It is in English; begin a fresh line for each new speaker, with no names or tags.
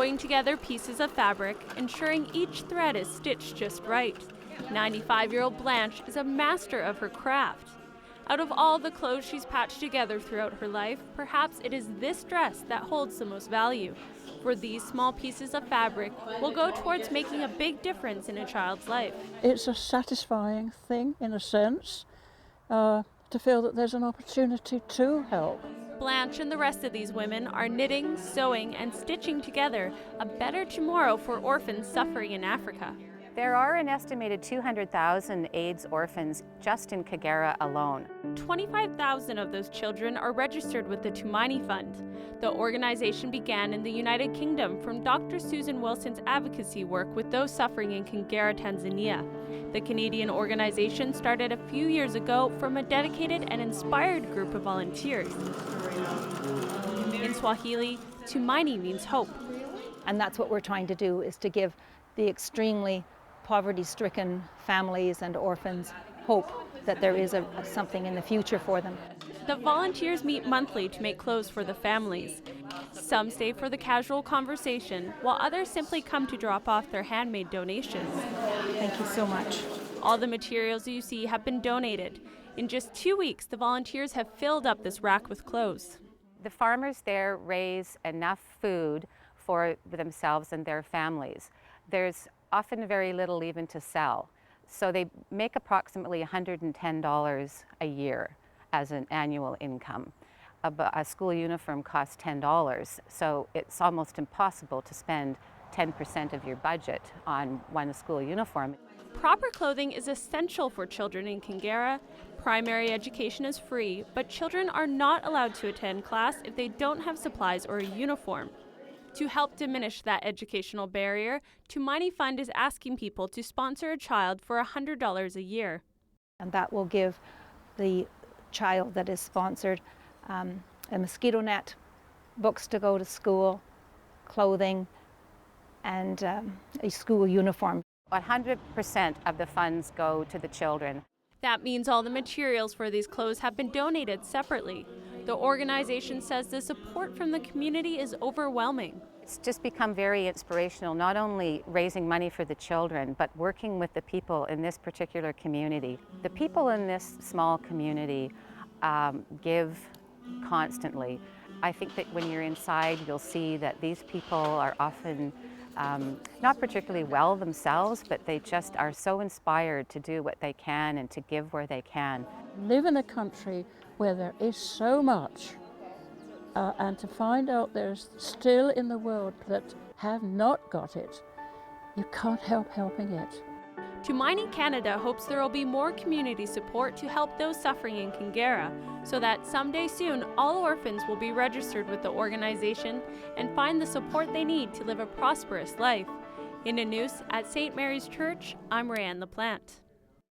sewing together pieces of fabric, ensuring each thread is stitched just right. 95-year-old Blanche is a master of her craft. Out of all the clothes she's patched together throughout her life, perhaps it is this dress that holds the most value. For these small pieces of fabric will go towards making a big difference in a child's life.
It's a satisfying thing, in a sense, to feel that there's an opportunity to help.
Blanche and the rest of these women are knitting, sewing, and stitching together a better tomorrow for orphans suffering in Africa.
There are an estimated 200,000 AIDS orphans just in Kangera alone.
25,000 of those children are registered with the Tumaini Fund. The organization began in the United Kingdom from Dr. Susan Wilson's advocacy work with those suffering in Kangera, Tanzania. The Canadian organization started a few years ago from a dedicated and inspired group of volunteers. In Swahili, Tumaini means hope.
And that's what we're trying to do, is to give the extremely poverty-stricken families and orphans hope that there is something in the future for them.
The volunteers meet monthly to make clothes for the families. Some stay for the casual conversation, while others simply come to drop off their handmade donations.
Thank you so much.
All the materials you see have been donated. In just 2 weeks, the volunteers have filled up this rack with clothes.
The farmers there raise enough food for themselves and their families. There's often very little even to sell. So they make approximately $110 a year as an annual income. A school uniform costs $10, so it's almost impossible to spend 10% of your budget on one school uniform.
Proper clothing is essential for children in Kangera. Primary education is free, but children are not allowed to attend class if they don't have supplies or a uniform. To help diminish that educational barrier, Tumaini Fund is asking people to sponsor a child for $100 a year.
And that will give the child that is sponsored a mosquito net, books to go to school, clothing, and a school uniform.
100% of the funds go to the children.
That means all the materials for these clothes have been donated separately. The organization says the support from the community is overwhelming.
It's just become very inspirational, not only raising money for the children, but working with the people in this particular community. The people in this small community give constantly. I think that when you're inside, you'll see that these people are often not particularly well themselves, but they just are so inspired to do what they can and to give where they can.
Live in a country where there is so much, and to find out there's still in the world that have not got it, you can't help helping it.
Tumaini Canada hopes there will be more community support to help those suffering in Kangera, so that someday soon all orphans will be registered with the organization and find the support they need to live a prosperous life. In Nanoose at St. Mary's Church, I'm Rayanne LaPlante.